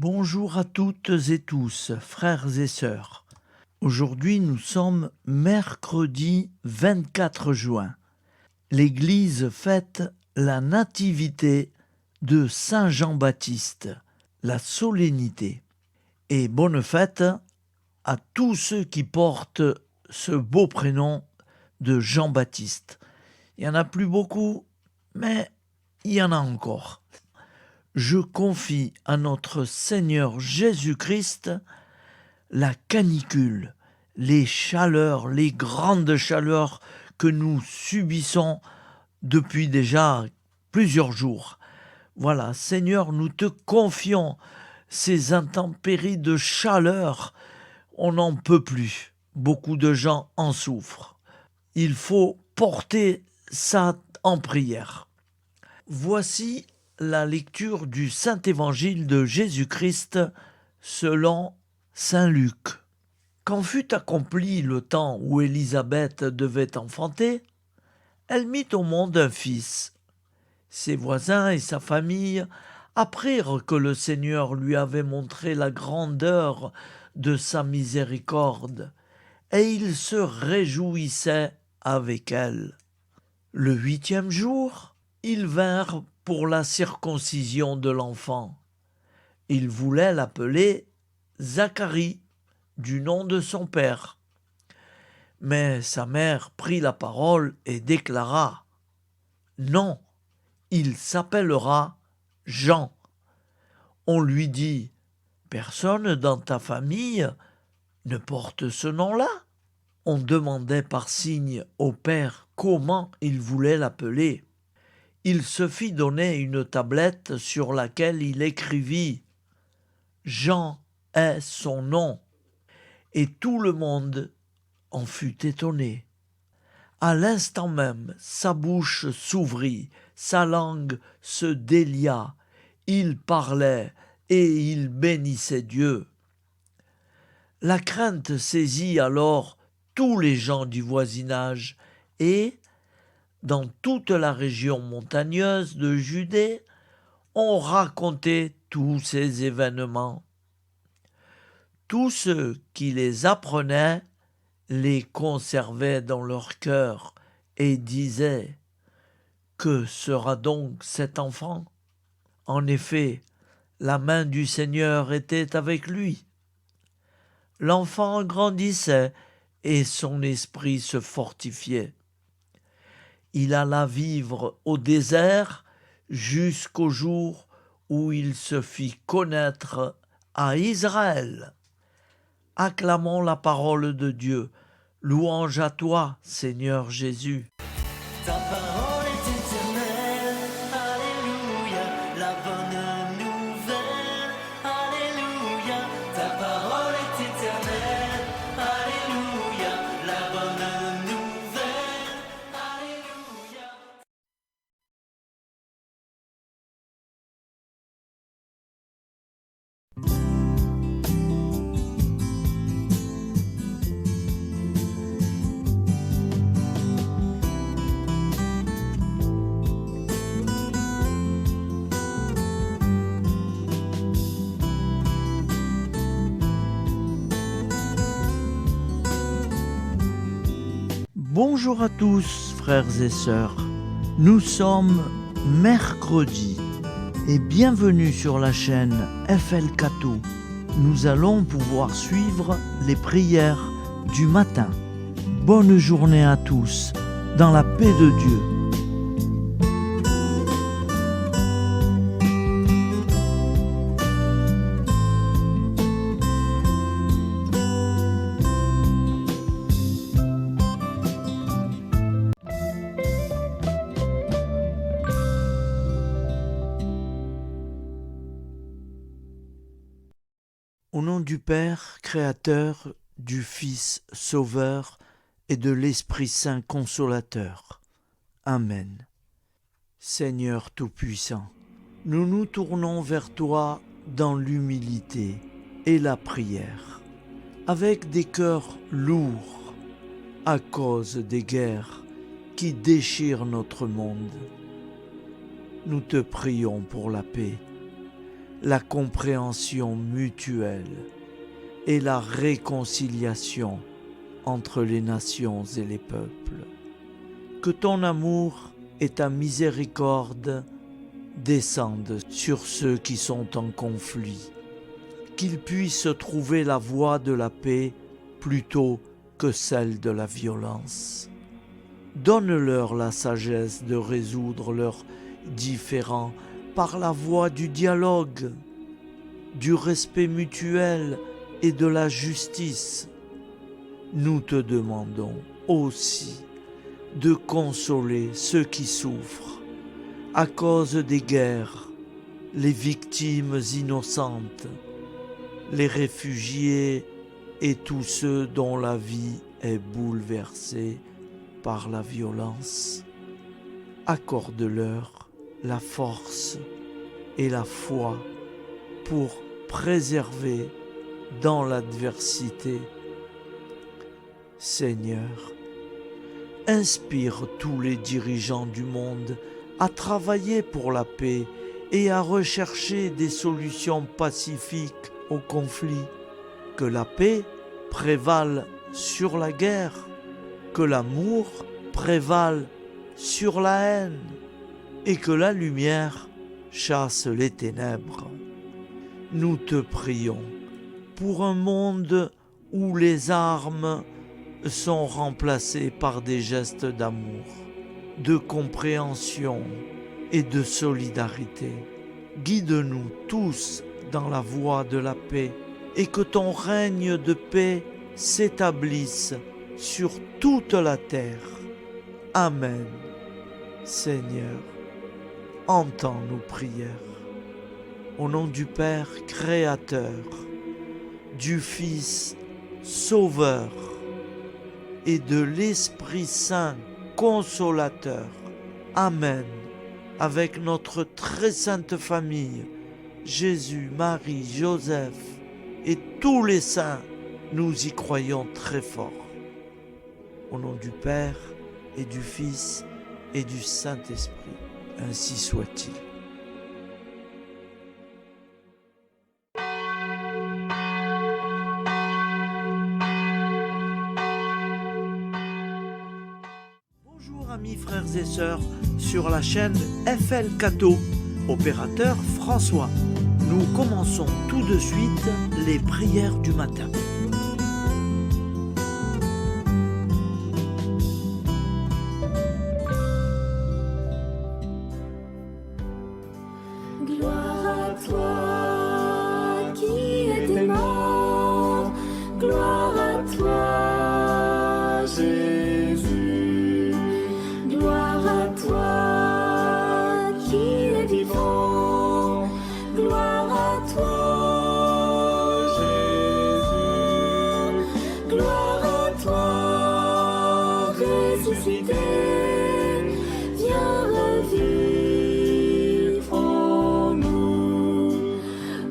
Bonjour à toutes et tous, frères et sœurs. Aujourd'hui, nous sommes mercredi 24 juin. L'Église fête la nativité de Saint Jean-Baptiste, la solennité. Et bonne fête à tous ceux qui portent ce beau prénom de Jean-Baptiste. Il n'y en a plus beaucoup, mais il y en a encore. Je confie à notre Seigneur Jésus-Christ la canicule, les chaleurs, les grandes chaleurs que nous subissons depuis déjà plusieurs jours. Voilà, Seigneur, nous te confions ces intempéries de chaleur. On n'en peut plus. Beaucoup de gens en souffrent. Il faut porter ça en prière. Voici la lecture du Saint-Évangile de Jésus-Christ selon Saint Luc. Quand fut accompli le temps où Élisabeth devait enfanter, elle mit au monde un fils. Ses voisins et sa famille apprirent que le Seigneur lui avait montré la grandeur de sa miséricorde, et ils se réjouissaient avec elle. Le 8e jour, ils vinrent pour la circoncision de l'enfant. Ils voulaient l'appeler Zacharie, du nom de son père. Mais sa mère prit la parole et déclara : « Non, il s'appellera Jean. » On lui dit : « Personne dans ta famille ne porte ce nom-là. » On demandait par signe au père comment il voulait l'appeler. Il se fit donner une tablette sur laquelle il écrivit : « Jean est son nom. » Et tout le monde en fut étonné. À l'instant même, sa bouche s'ouvrit, sa langue se délia, il parlait et il bénissait Dieu. La crainte saisit alors tous les gens du voisinage et, dans toute la région montagneuse de Judée, on racontait tous ces événements. Tous ceux qui les apprenaient les conservaient dans leur cœur et disaient : « Que sera donc cet enfant ? » En effet, la main du Seigneur était avec lui. L'enfant grandissait et son esprit se fortifiait. Il alla vivre au désert jusqu'au jour où il se fit connaître à Israël. Acclamons la parole de Dieu. Louange à toi, Seigneur Jésus. Ta parole est éternelle, alléluia, la bonne nouvelle, alléluia. Ta parole est éternelle, alléluia, la bonne nouvelle, alléluia. Bonjour à tous, frères et sœurs. Nous sommes mercredi et bienvenue sur la chaîne FL Cato. Nous allons pouvoir suivre les prières du matin. Bonne journée à tous, dans la paix de Dieu. Au nom du Père, Créateur, du Fils, Sauveur, et de l'Esprit Saint Consolateur. Amen. Seigneur Tout-Puissant, nous nous tournons vers toi dans l'humilité et la prière, avec des cœurs lourds à cause des guerres qui déchirent notre monde. Nous te prions pour la paix, la compréhension mutuelle et la réconciliation entre les nations et les peuples. Que ton amour et ta miséricorde descendent sur ceux qui sont en conflit, qu'ils puissent trouver la voie de la paix plutôt que celle de la violence. Donne-leur la sagesse de résoudre leurs différends par la voie du dialogue, du respect mutuel et de la justice. Nous te demandons aussi de consoler ceux qui souffrent à cause des guerres, les victimes innocentes, les réfugiés et tous ceux dont la vie est bouleversée par la violence. Accorde-leur la force et la foi pour préserver dans l'adversité. Seigneur, inspire tous les dirigeants du monde à travailler pour la paix et à rechercher des solutions pacifiques aux conflits. Que la paix prévale sur la guerre, que l'amour prévale sur la haine et que la lumière chasse les ténèbres. Nous te prions pour un monde où les armes sont remplacées par des gestes d'amour, de compréhension et de solidarité. Guide-nous tous dans la voie de la paix et que ton règne de paix s'établisse sur toute la terre. Amen. Seigneur, entends nos prières. Au nom du Père Créateur, du Fils Sauveur et de l'Esprit Saint Consolateur. Amen. Avec notre très sainte famille, Jésus, Marie, Joseph et tous les saints, nous y croyons très fort. Au nom du Père et du Fils et du Saint-Esprit, ainsi soit-il. Bonjour amis frères et sœurs sur la chaîne FL Cato, opérateur François. Nous commençons tout de suite les prières du matin. Gloire à toi qui étais mort, gloire à toi Jésus, gloire à toi qui es vivant, gloire à toi Jésus, gloire à toi ressuscité, viens revivre en nous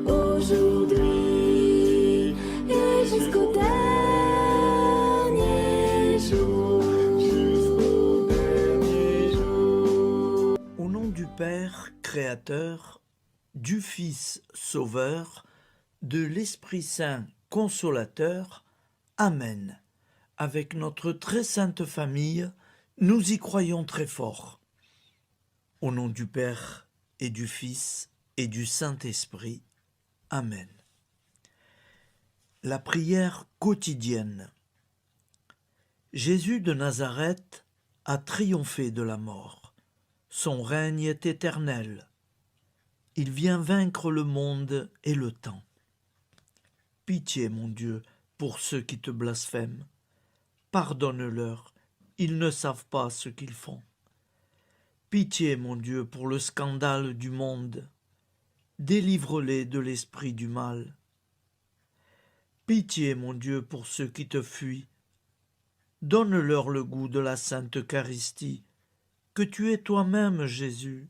aujourd'hui et jusqu'au dernier jour, jusqu'au dernier jour. Au nom du Père Créateur, du Fils Sauveur, de l'Esprit Saint Consolateur. Amen. Avec notre très sainte famille, nous y croyons très fort. Au nom du Père et du Fils et du Saint-Esprit. Amen. La prière quotidienne. Jésus de Nazareth a triomphé de la mort. Son règne est éternel. Il vient vaincre le monde et le temps. Pitié, mon Dieu, pour ceux qui te blasphèment. Pardonne-leur, ils ne savent pas ce qu'ils font. Pitié, mon Dieu, pour le scandale du monde. Délivre-les de l'esprit du mal. Pitié, mon Dieu, pour ceux qui te fuient. Donne-leur le goût de la Sainte Eucharistie, que tu es toi-même, Jésus.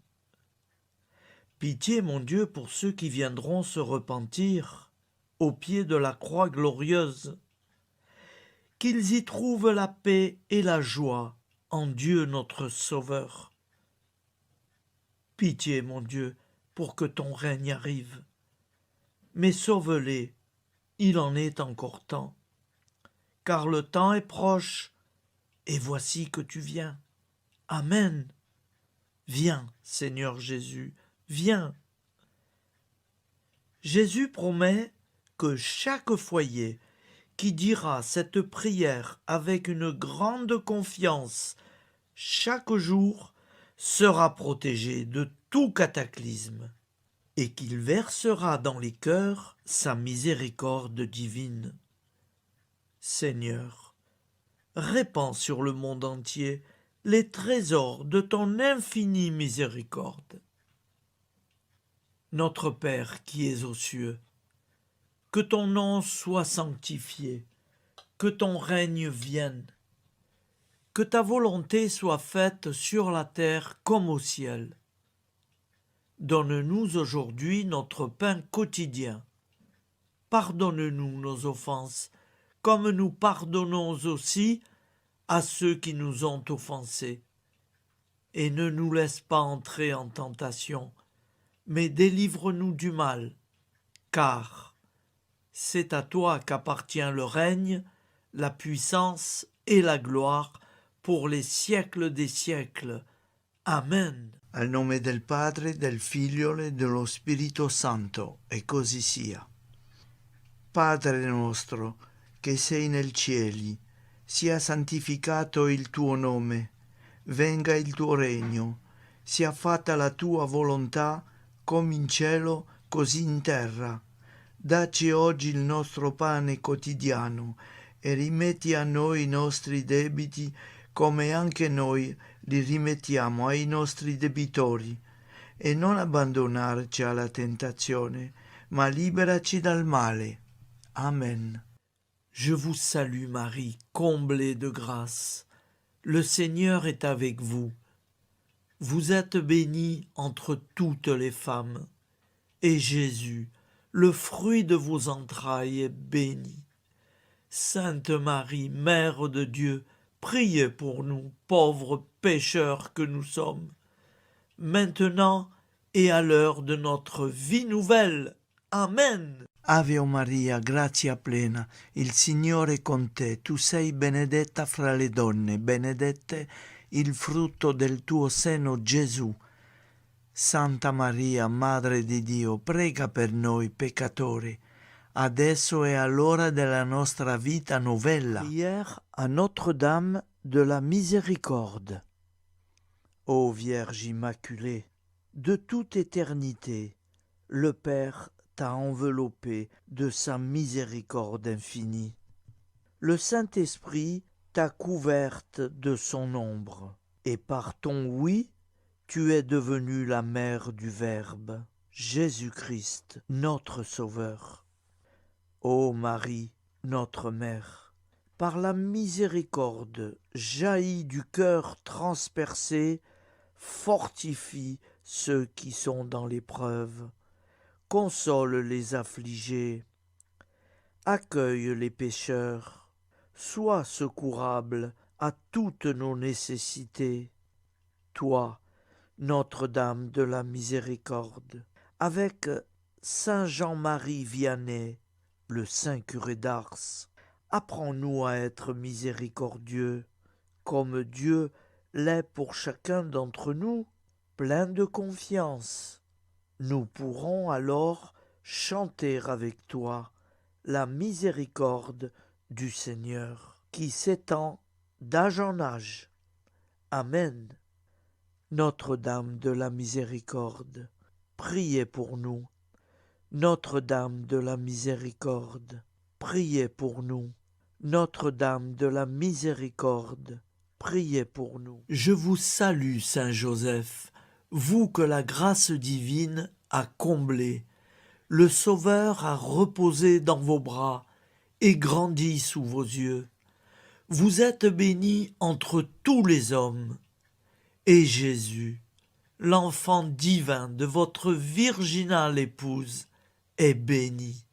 Pitié, mon Dieu, pour ceux qui viendront se repentir au pied de la croix glorieuse, qu'ils y trouvent la paix et la joie en Dieu notre Sauveur. Pitié, mon Dieu, pour que ton règne arrive. mais sauve-les, il en est encore temps. Car le temps est proche, et voici que tu viens. Amen. Viens, Seigneur Jésus, viens. Jésus promet que chaque foyer qui dira cette prière avec une grande confiance chaque jour sera protégé de tout cataclysme et qu'il versera dans les cœurs sa miséricorde divine. Seigneur, répands sur le monde entier les trésors de ton infinie miséricorde. Notre Père qui es aux cieux, que ton nom soit sanctifié, que ton règne vienne, que ta volonté soit faite sur la terre comme au ciel. Donne-nous aujourd'hui notre pain quotidien. Pardonne-nous nos offenses, comme nous pardonnons aussi à ceux qui nous ont offensés. Et ne nous laisse pas entrer en tentation, mais délivre-nous du mal, car c'est à toi qu'appartient le règne, la puissance et la gloire pour les siècles des siècles. Amen. Al nome del Padre, del Figlio e dello Spirito Santo, e così sia. Padre nostro, che sei nel cieli, sia santificato il tuo nome, venga il tuo regno, sia fatta la tua volontà, come in cielo, così in terra. Dacci oggi il nostro pane quotidiano e rimetti a noi i nostri debiti come anche noi li rimettiamo ai nostri debitori, e non abbandonarci alla tentazione, ma liberaci dal male. Amen. Je vous salue Marie, comblée de grâce. Le Seigneur est avec vous. Vous êtes bénie entre toutes les femmes, et Jésus, le fruit de vos entrailles, est béni. Sainte Marie, Mère de Dieu, priez pour nous, pauvres pécheurs que nous sommes, maintenant et à l'heure de notre vie nouvelle. Amen. Ave Maria, grazia plena, il Signore è con te, tu sei benedetta fra le donne, benedetto il frutto del tuo seno, Gesù. Santa Maria, Madre di Dio, prega per noi peccatori, adesso e all'ora della nostra vita novella. Prière à Notre-Dame de la Miséricorde. Ô Vierge Immaculée, de toute éternité, le Père t'a enveloppé de sa miséricorde infinie. Le Saint-Esprit t'a couverte de son ombre, et par ton oui, tu es devenue la mère du Verbe, Jésus-Christ, notre Sauveur. Ô Marie, notre Mère, par la miséricorde jaillie du cœur transpercé, fortifie ceux qui sont dans l'épreuve, console les affligés, accueille les pécheurs, sois secourable à toutes nos nécessités. Toi, Notre-Dame de la Miséricorde, avec Saint Jean-Marie Vianney, le Saint curé d'Ars, apprends-nous à être miséricordieux, comme Dieu l'est pour chacun d'entre nous, plein de confiance. Nous pourrons alors chanter avec toi la miséricorde du Seigneur, qui s'étend d'âge en âge. Amen. Notre-Dame de la Miséricorde, priez pour nous. Notre-Dame de la Miséricorde, priez pour nous. Notre-Dame de la Miséricorde, priez pour nous. Je vous salue, Saint Joseph, vous que la grâce divine a comblé, le Sauveur a reposé dans vos bras et grandi sous vos yeux. Vous êtes béni entre tous les hommes, et Jésus, l'enfant divin de votre virginale épouse, est béni.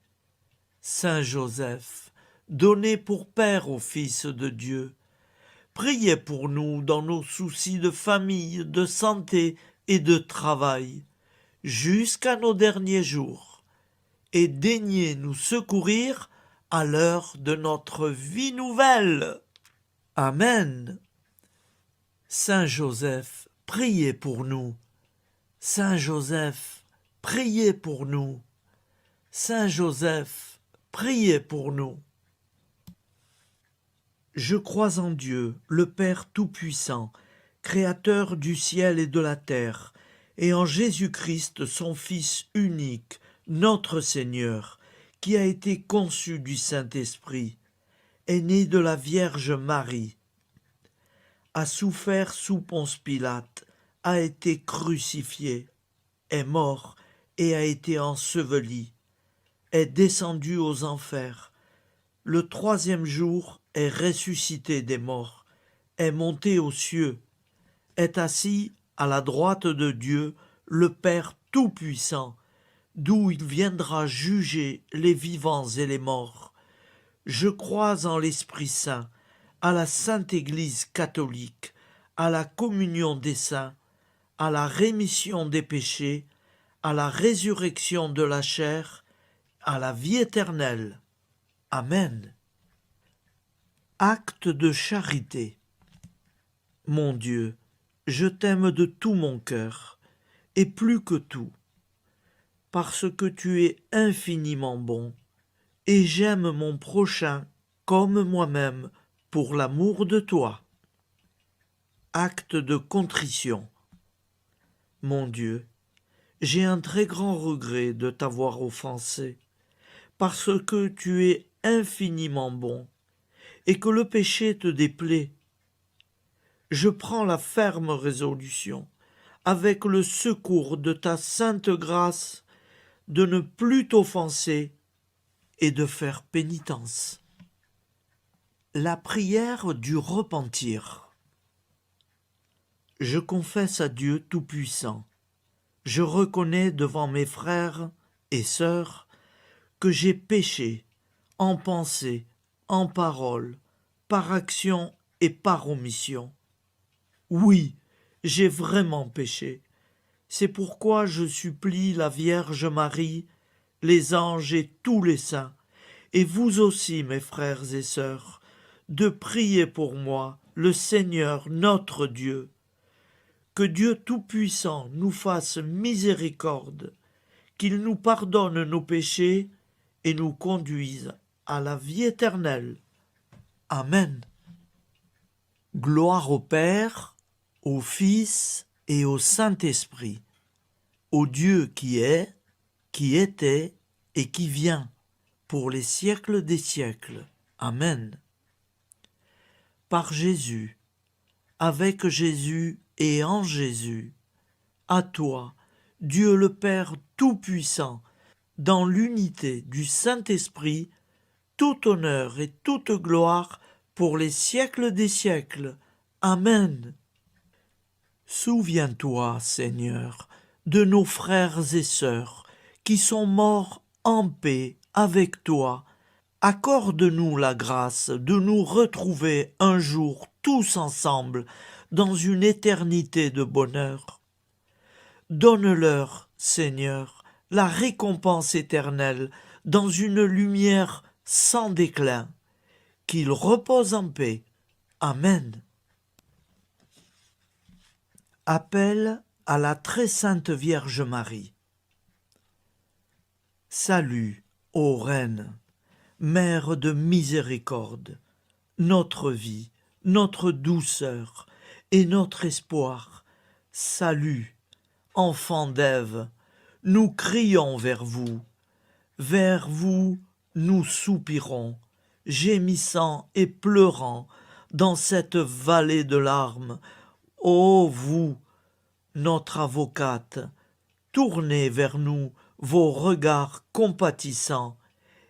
Saint Joseph, donné pour Père au Fils de Dieu, priez pour nous dans nos soucis de famille, de santé et de travail, jusqu'à nos derniers jours, et daignez nous secourir à l'heure de notre vie nouvelle. Amen. Saint Joseph, priez pour nous. Saint Joseph, priez pour nous. Saint Joseph, priez pour nous. Je crois en Dieu, le Père Tout-Puissant, Créateur du ciel et de la terre, et en Jésus-Christ, son Fils unique, notre Seigneur, qui a été conçu du Saint-Esprit, est né de la Vierge Marie, a souffert sous Ponce Pilate, a été crucifié, est mort et a été enseveli, est descendu aux enfers, le troisième jour est ressuscité des morts, est monté aux cieux, est assis à la droite de Dieu, le Père Tout-Puissant, d'où il viendra juger les vivants et les morts. Je crois en l'Esprit Saint, à la Sainte Église catholique, à la communion des saints, à la rémission des péchés, à la résurrection de la chair, à la vie éternelle. Amen. Acte de charité. Mon Dieu, je t'aime de tout mon cœur, et plus que tout, parce que tu es infiniment bon, et j'aime mon prochain comme moi-même pour l'amour de toi. Acte de contrition. Mon Dieu, j'ai un très grand regret de t'avoir offensé, parce que tu es infiniment bon, et que le péché te déplaît. Je prends la ferme résolution, avec le secours de ta sainte grâce, de ne plus t'offenser et de faire pénitence. La prière du repentir. Je confesse à Dieu Tout-Puissant, je reconnais devant mes frères et sœurs que j'ai péché en pensée, en parole, par action et par omission. Oui, j'ai vraiment péché. C'est pourquoi je supplie la Vierge Marie, les anges et tous les saints, et vous aussi, mes frères et sœurs, de prier pour moi, le Seigneur notre Dieu. Que Dieu Tout-Puissant nous fasse miséricorde, qu'il nous pardonne nos péchés et nous conduise à la vie éternelle. Amen. Gloire au Père, au Fils et au Saint-Esprit, au Dieu qui est, qui était et qui vient, pour les siècles des siècles. Amen. Par Jésus, avec Jésus et en Jésus, à toi, Dieu le Père Tout-Puissant, dans l'unité du Saint-Esprit, tout honneur et toute gloire pour les siècles des siècles. Amen. Souviens-toi, Seigneur, de nos frères et sœurs qui sont morts en paix avec toi. Accorde-nous la grâce de nous retrouver un jour tous ensemble dans une éternité de bonheur. Donne-leur, Seigneur, la récompense éternelle dans une lumière sans déclin. Qu'ils reposent en paix. Amen. Appel à la très sainte Vierge Marie. Salut, ô Reine, Mère de miséricorde, notre vie, notre douceur et notre espoir. Salut, enfant d'Ève, nous crions vers vous nous soupirons, gémissant et pleurant dans cette vallée de larmes. Ô vous, notre avocate, tournez vers nous vos regards compatissants,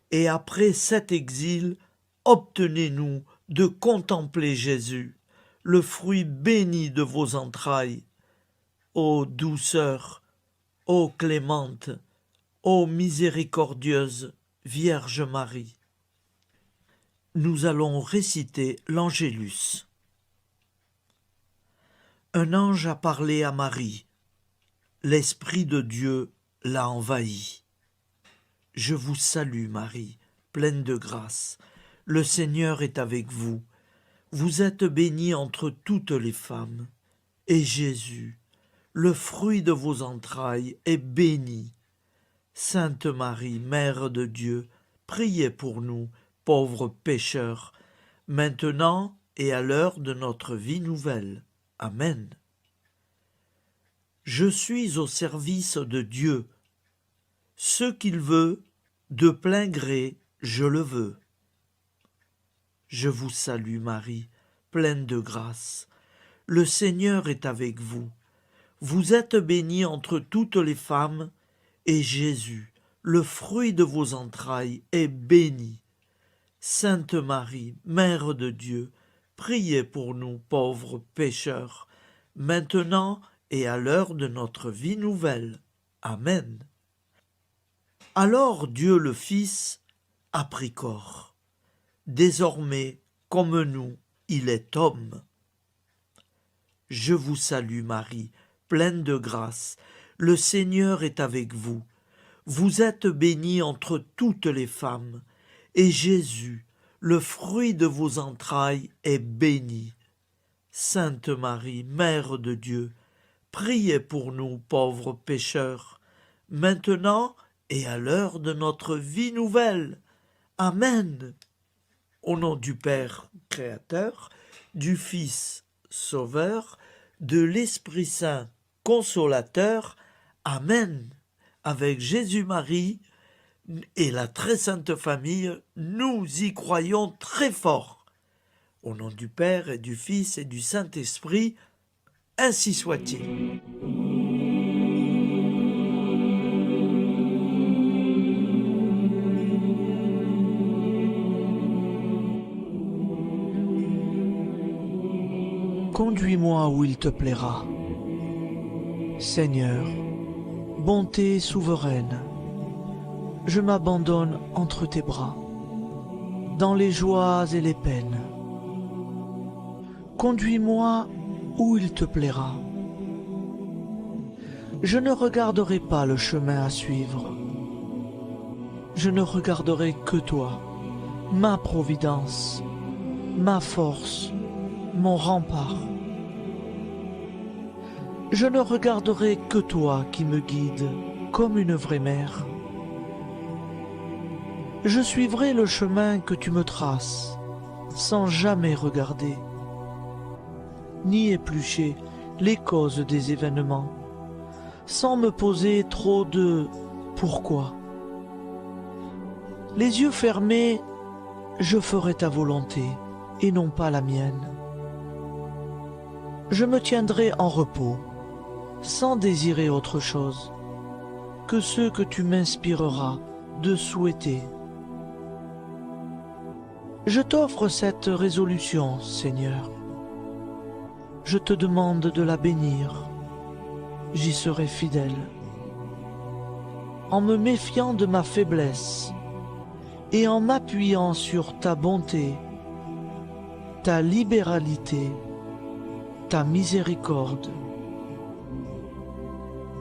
et après cet exil, obtenez-nous de contempler Jésus, le fruit béni de vos entrailles. Ô douceur, ô clémente, ô miséricordieuse Vierge Marie. Nous allons réciter l'Angélus. Un ange a parlé à Marie. L'Esprit de Dieu l'a envahi. Je vous salue Marie, pleine de grâce. Le Seigneur est avec vous. Vous êtes bénie entre toutes les femmes. Et Jésus, le fruit de vos entrailles, est béni. Sainte Marie, Mère de Dieu, priez pour nous, pauvres pécheurs, maintenant et à l'heure de notre vie nouvelle. Amen. Je suis au service de Dieu. Ce qu'il veut, de plein gré, je le veux. Je vous salue Marie, pleine de grâce. Le Seigneur est avec vous. Vous êtes bénie entre toutes les femmes, et Jésus, le fruit de vos entrailles, est béni. Sainte Marie, Mère de Dieu, priez pour nous pauvres pécheurs, maintenant et à l'heure de notre vie nouvelle. Amen. Alors Dieu le Fils a pris corps. Désormais, comme nous, il est homme. Je vous salue Marie, pleine de grâce. Le Seigneur est avec vous. Vous êtes bénie entre toutes les femmes, et Jésus, le fruit de vos entrailles, est béni. Sainte Marie, Mère de Dieu, priez pour nous pauvres pécheurs, maintenant et à l'heure de notre vie nouvelle. Amen. Au nom du Père Créateur, du Fils Sauveur, de l'Esprit Saint Consolateur. Amen. Avec Jésus-Marie et la très sainte famille, nous y croyons très fort. Au nom du Père et du Fils et du Saint-Esprit, ainsi soit-il. Conduis-moi où il te plaira. Seigneur, bonté souveraine, je m'abandonne entre tes bras, dans les joies et les peines. Conduis-moi où il te plaira. Je ne regarderai pas le chemin à suivre. Je ne regarderai que toi, ma providence, ma force, mon rempart. Je ne regarderai que toi qui me guides comme une vraie mère. Je suivrai le chemin que tu me traces, sans jamais regarder, ni éplucher les causes des événements, sans me poser trop de « pourquoi ». Les yeux fermés, je ferai ta volonté et non pas la mienne. Je me tiendrai en repos, sans désirer autre chose que ce que tu m'inspireras de souhaiter. Je t'offre cette résolution, Seigneur. Je te demande de la bénir. J'y serai fidèle. En me méfiant de ma faiblesse et en m'appuyant sur ta bonté, ta libéralité, ta miséricorde.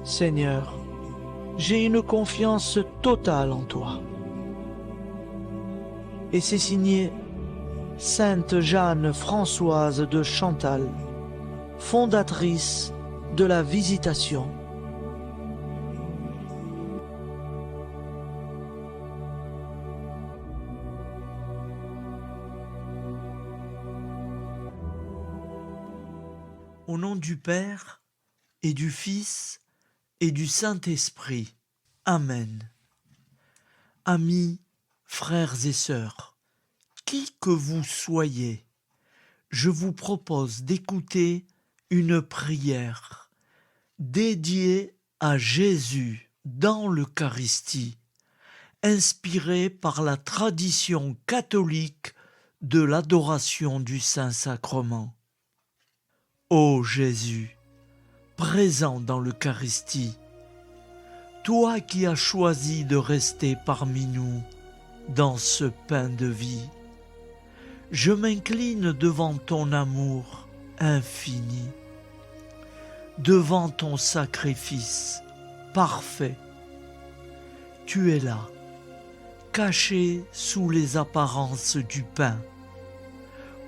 Seigneur, j'ai une confiance totale en toi. Et c'est signé Sainte Jeanne Françoise de Chantal, fondatrice de la Visitation. Au nom du Père et du Fils et du Saint-Esprit. Amen. Amis, frères et sœurs, qui que vous soyez, je vous propose d'écouter une prière dédiée à Jésus dans l'Eucharistie, inspirée par la tradition catholique de l'adoration du Saint-Sacrement. Ô Jésus, présent dans l'Eucharistie, toi qui as choisi de rester parmi nous dans ce pain de vie, je m'incline devant ton amour infini, devant ton sacrifice parfait. Tu es là, caché sous les apparences du pain,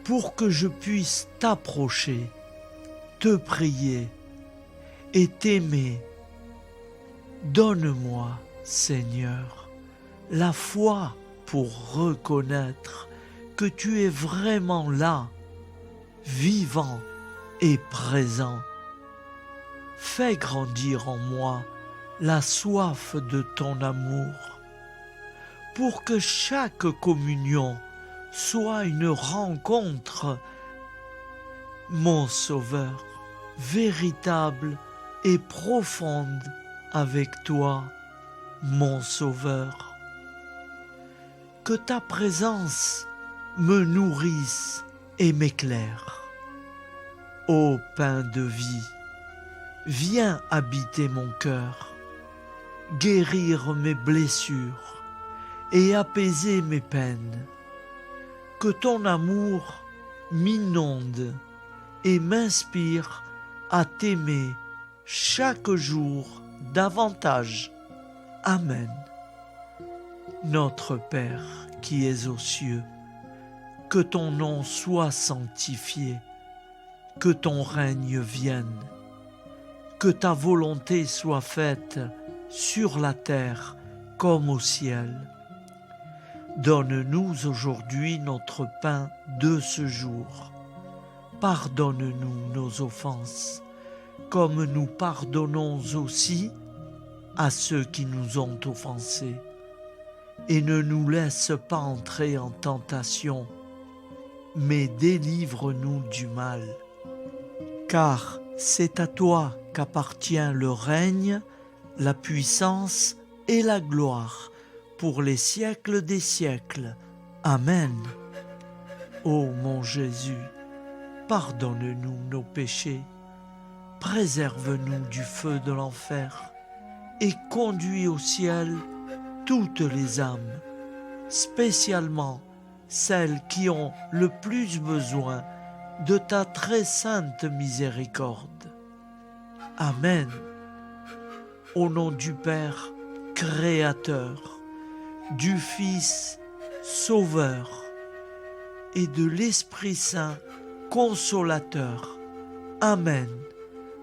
pour que je puisse t'approcher, te prier et t'aimer. Donne-moi, Seigneur, la foi pour reconnaître que tu es vraiment là, vivant et présent. Fais grandir en moi la soif de ton amour, pour que chaque communion soit une rencontre, mon Sauveur, véritable et profonde avec toi, mon Sauveur. Que ta présence me nourrisse et m'éclaire. Ô pain de vie, viens habiter mon cœur, guérir mes blessures et apaiser mes peines. Que ton amour m'inonde et m'inspire à t'aimer chaque jour davantage. Amen. Notre Père qui es aux cieux, que ton nom soit sanctifié, que ton règne vienne, que ta volonté soit faite sur la terre comme au ciel. Donne-nous aujourd'hui notre pain de ce jour. Pardonne-nous nos offenses, comme nous pardonnons aussi à ceux qui nous ont offensés. Et ne nous laisse pas entrer en tentation, mais délivre-nous du mal. Car c'est à toi qu'appartient le règne, la puissance et la gloire, pour les siècles des siècles. Amen. Ô mon Jésus, pardonne-nous nos péchés, préserve-nous du feu de l'enfer et conduis au ciel toutes les âmes, spécialement celles qui ont le plus besoin de ta très sainte miséricorde. Amen. Au nom du Père Créateur, du Fils Sauveur et de l'Esprit Saint Consolateur. Amen.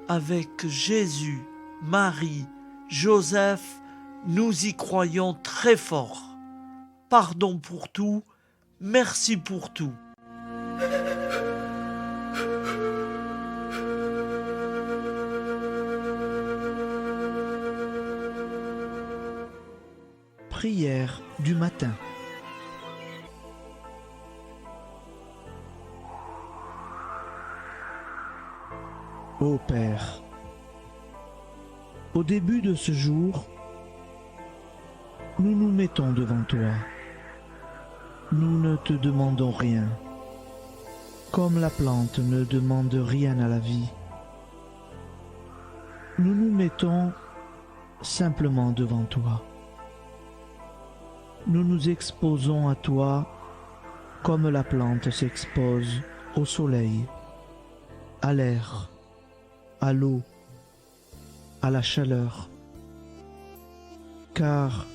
Avec Jésus, Marie, Joseph, nous y croyons très fort. Pardon pour tout, merci pour tout. Prière du matin. Ô Père, au début de ce jour, nous nous mettons devant toi. Nous ne te demandons rien, comme la plante ne demande rien à la vie. Nous nous mettons simplement devant toi. Nous nous exposons à toi comme la plante s'expose au soleil, à l'air, à l'eau, à la chaleur, car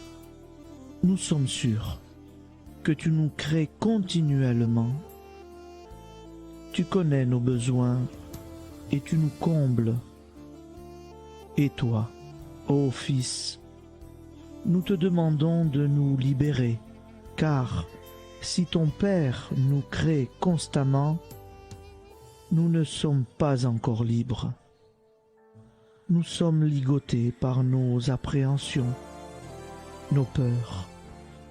nous sommes sûrs que tu nous crées continuellement. Tu connais nos besoins et tu nous combles. Et toi, ô Fils, nous te demandons de nous libérer, car si ton Père nous crée constamment, nous ne sommes pas encore libres. Nous sommes ligotés par nos appréhensions, nos peurs,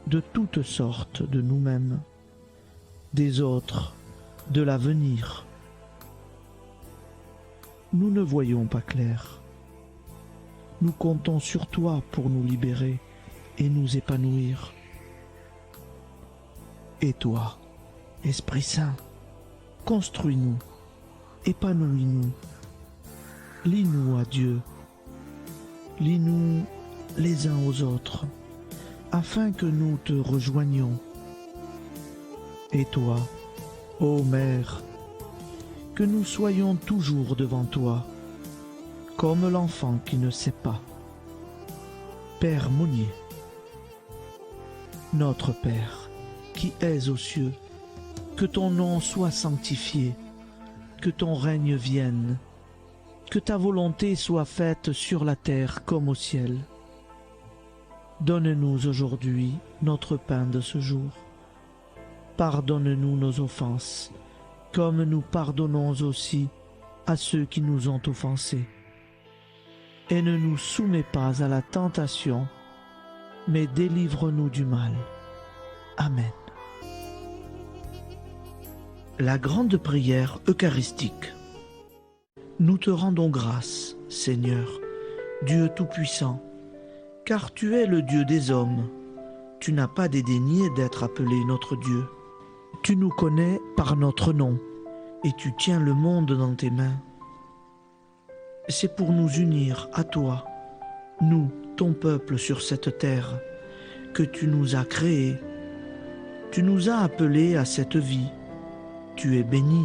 de toutes sortes de nous-mêmes, des autres, de l'avenir. Nous ne voyons pas clair. Nous comptons sur toi pour nous libérer et nous épanouir. Et toi, Esprit Saint, construis-nous, épanouis-nous, lie-nous à Dieu, lie-nous les uns aux autres, afin que nous te rejoignions. Et toi, ô Mère, que nous soyons toujours devant toi, comme l'enfant qui ne sait pas. Père Monnier, Notre Père, qui es aux cieux, que ton nom soit sanctifié, que ton règne vienne, que ta volonté soit faite sur la terre comme au ciel. Donne-nous aujourd'hui notre pain de ce jour. Pardonne-nous nos offenses, comme nous pardonnons aussi à ceux qui nous ont offensés. Et ne nous soumets pas à la tentation, mais délivre-nous du mal. Amen. La grande prière eucharistique. Nous te rendons grâce, Seigneur, Dieu Tout-Puissant, car tu es le Dieu des hommes. Tu n'as pas dédaigné d'être appelé notre Dieu. Tu nous connais par notre nom, et tu tiens le monde dans tes mains. C'est pour nous unir à toi, nous, ton peuple sur cette terre, que tu nous as créés. Tu nous as appelés à cette vie. Tu es béni,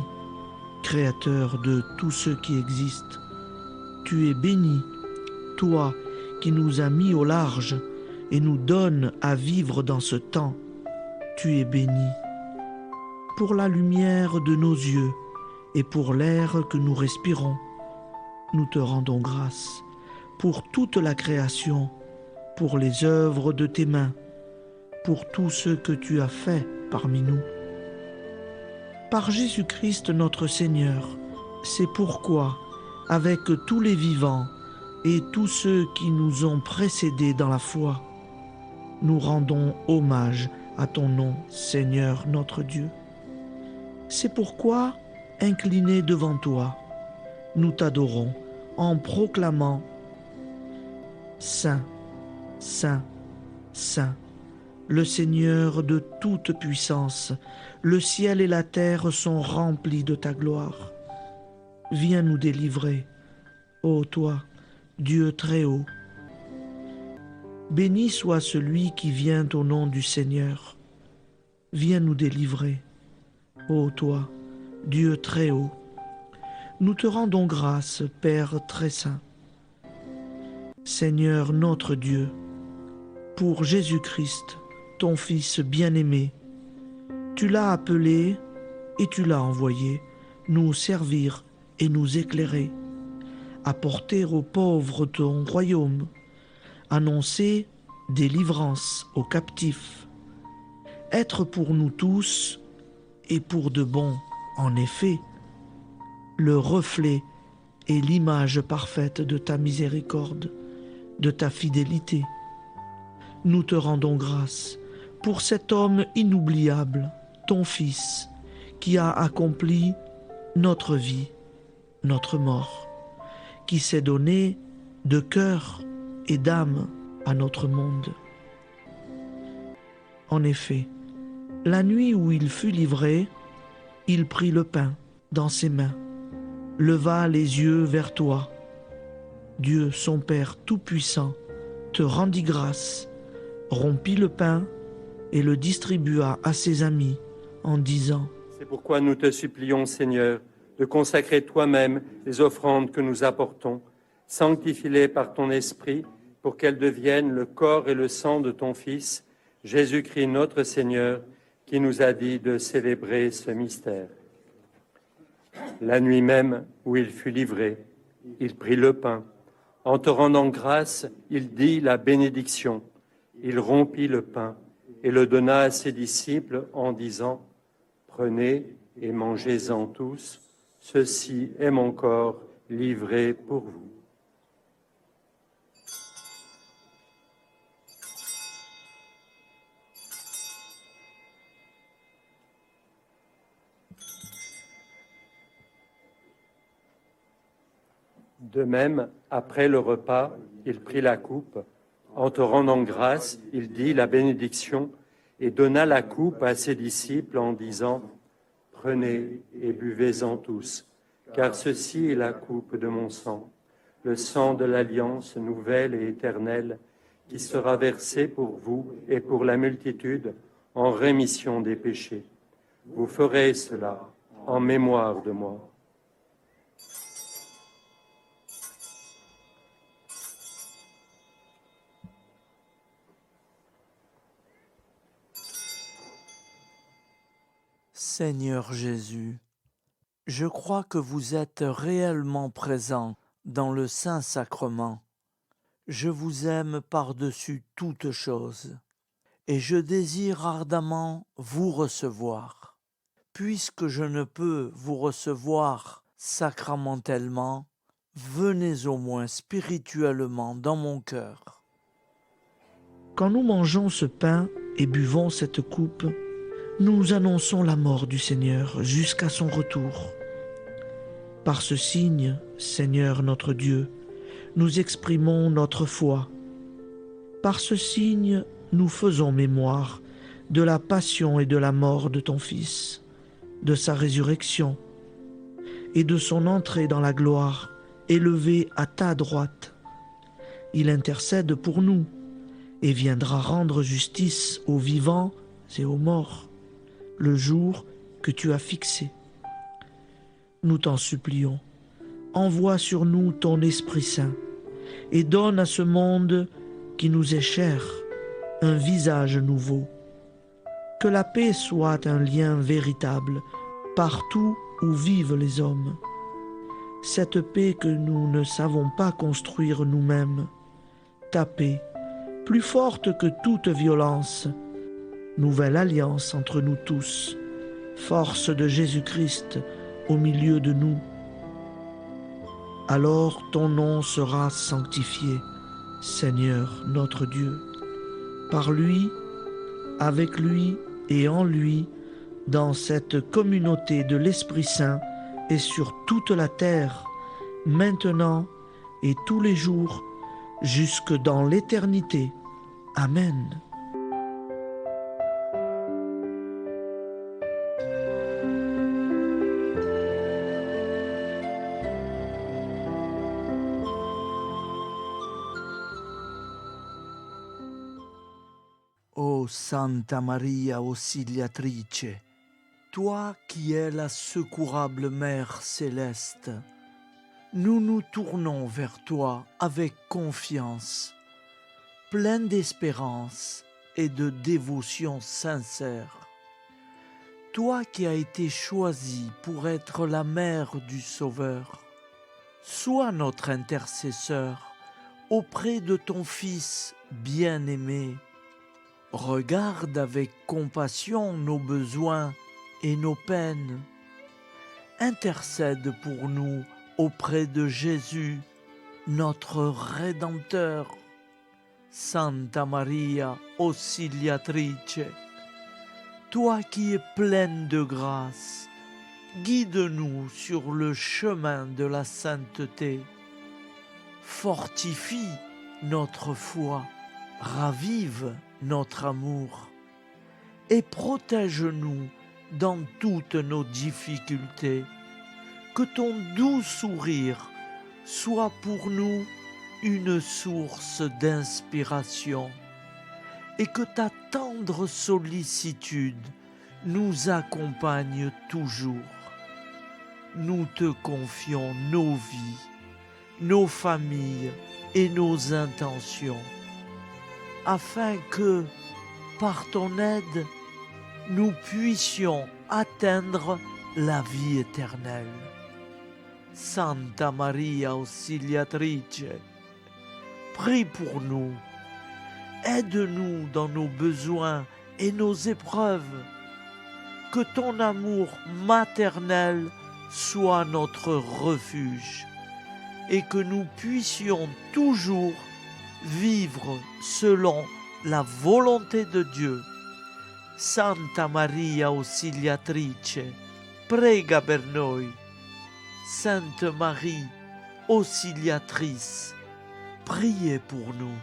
Créateur de tout ce qui existe. Tu es béni, toi qui nous as mis au large et nous donnes à vivre dans ce temps. Tu es béni. Pour la lumière de nos yeux et pour l'air que nous respirons, nous te rendons grâce. Pour toute la création, pour les œuvres de tes mains, pour tout ce que tu as fait parmi nous. Par Jésus-Christ notre Seigneur, c'est pourquoi, avec tous les vivants et tous ceux qui nous ont précédés dans la foi, nous rendons hommage à ton nom, Seigneur notre Dieu. C'est pourquoi, inclinés devant toi, nous t'adorons en proclamant « Saint, Saint, Saint ». Le Seigneur de toute puissance, le ciel et la terre sont remplis de ta gloire. Viens nous délivrer, ô toi, Dieu très haut. Béni soit celui qui vient au nom du Seigneur. Viens nous délivrer, ô toi, Dieu très haut. Nous te rendons grâce, Père très saint. Seigneur notre Dieu, pour Jésus-Christ, ton Fils bien-aimé, tu l'as appelé et tu l'as envoyé nous servir et nous éclairer, apporter aux pauvres ton royaume, annoncer délivrance aux captifs, être pour nous tous et pour de bon, en effet, le reflet et l'image parfaite de ta miséricorde, de ta fidélité. Nous te rendons grâce pour cet homme inoubliable, ton Fils, qui a accompli notre vie, notre mort, qui s'est donné de cœur et d'âme à notre monde. En effet, la nuit où il fut livré, il prit le pain dans ses mains, leva les yeux vers toi. Dieu, son Père Tout-Puissant, te rendit grâce, rompit le pain et le distribua à ses amis en disant : C'est pourquoi nous te supplions, Seigneur, de consacrer toi-même les offrandes que nous apportons. Sanctifie-les par ton Esprit pour qu'elles deviennent le corps et le sang de ton Fils, Jésus-Christ notre Seigneur, qui nous a dit de célébrer ce mystère. La nuit même où il fut livré, il prit le pain. En te rendant grâce, il dit la bénédiction. Il rompit le pain et le donna à ses disciples en disant : Prenez et mangez-en tous, ceci est mon corps livré pour vous. De même, après le repas, il prit la coupe. En te rendant grâce, il dit la bénédiction et donna la coupe à ses disciples en disant : Prenez et buvez-en tous, car ceci est la coupe de mon sang, le sang de l'alliance nouvelle et éternelle, qui sera versé pour vous et pour la multitude en rémission des péchés. Vous ferez cela en mémoire de moi. Seigneur Jésus, je crois que vous êtes réellement présent dans le Saint-Sacrement. Je vous aime par-dessus toute chose et je désire ardemment vous recevoir. Puisque je ne peux vous recevoir sacramentellement, venez au moins spirituellement dans mon cœur. Quand nous mangeons ce pain et buvons cette coupe, nous annonçons la mort du Seigneur jusqu'à son retour. Par ce signe, Seigneur notre Dieu, nous exprimons notre foi. Par ce signe, nous faisons mémoire de la passion et de la mort de ton Fils, de sa résurrection et de son entrée dans la gloire, élevé à ta droite. Il intercède pour nous et viendra rendre justice aux vivants et aux morts, le jour que tu as fixé. Nous t'en supplions, envoie sur nous ton Esprit Saint et donne à ce monde qui nous est cher un visage nouveau. Que la paix soit un lien véritable partout où vivent les hommes. Cette paix que nous ne savons pas construire nous-mêmes, ta paix, plus forte que toute violence, nouvelle alliance entre nous tous, force de Jésus-Christ au milieu de nous. Alors ton nom sera sanctifié, Seigneur notre Dieu. Par lui, avec lui et en lui, dans cette communauté de l'Esprit Saint et sur toute la terre, maintenant et tous les jours, jusque dans l'éternité. Amen. Ô Santa Maria Auxiliatrice, toi qui es la secourable Mère céleste, nous nous tournons vers toi avec confiance, plein d'espérance et de dévotion sincère. Toi qui as été choisie pour être la mère du Sauveur, sois notre intercesseur auprès de ton Fils bien-aimé. Regarde avec compassion nos besoins et nos peines. Intercède pour nous auprès de Jésus, notre Rédempteur. Santa Maria Auxiliatrice, toi qui es pleine de grâce, guide-nous sur le chemin de la sainteté. Fortifie notre foi, ravive notre amour et protège-nous dans toutes nos difficultés. Que ton doux sourire soit pour nous une source d'inspiration et que ta tendre sollicitude nous accompagne toujours. Nous te confions nos vies, nos familles et nos intentions, afin que, par ton aide, nous puissions atteindre la vie éternelle. Santa Maria Auxiliatrice, prie pour nous, aide-nous dans nos besoins et nos épreuves, que ton amour maternel soit notre refuge et que nous puissions toujours vivre selon la volonté de Dieu. Santa Maria Auxiliatrice, prega per noi. Sainte Marie, Auxiliatrice, priez pour nous.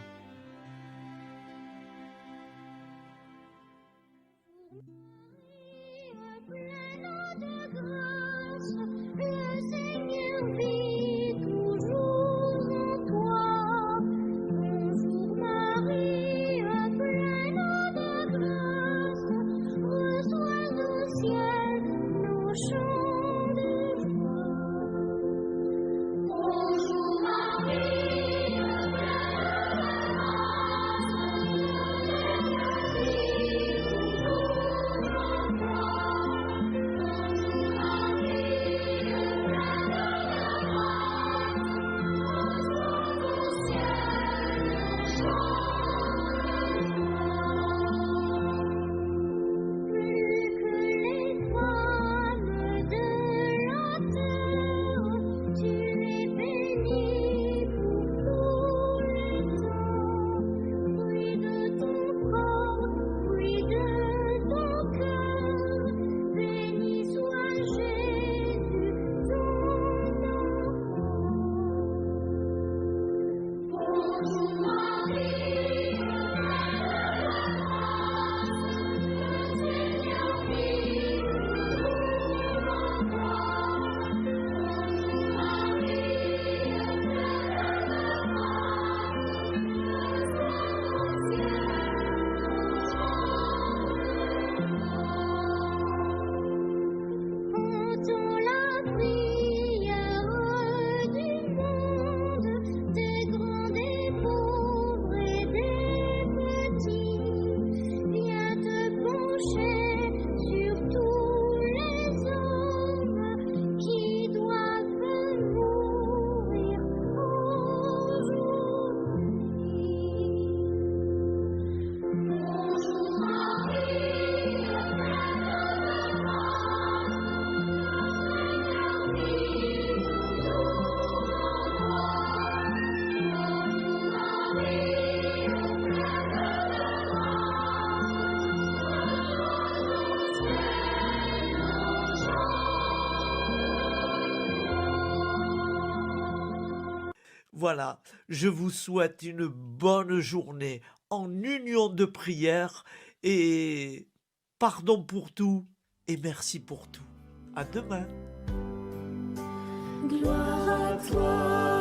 coucher sur tous les hommes qui doivent mourir aujourd'hui. Bonjour Marie, Voilà, je vous souhaite une bonne journée en union de prière et pardon pour tout et merci pour tout. À demain. Gloire à toi.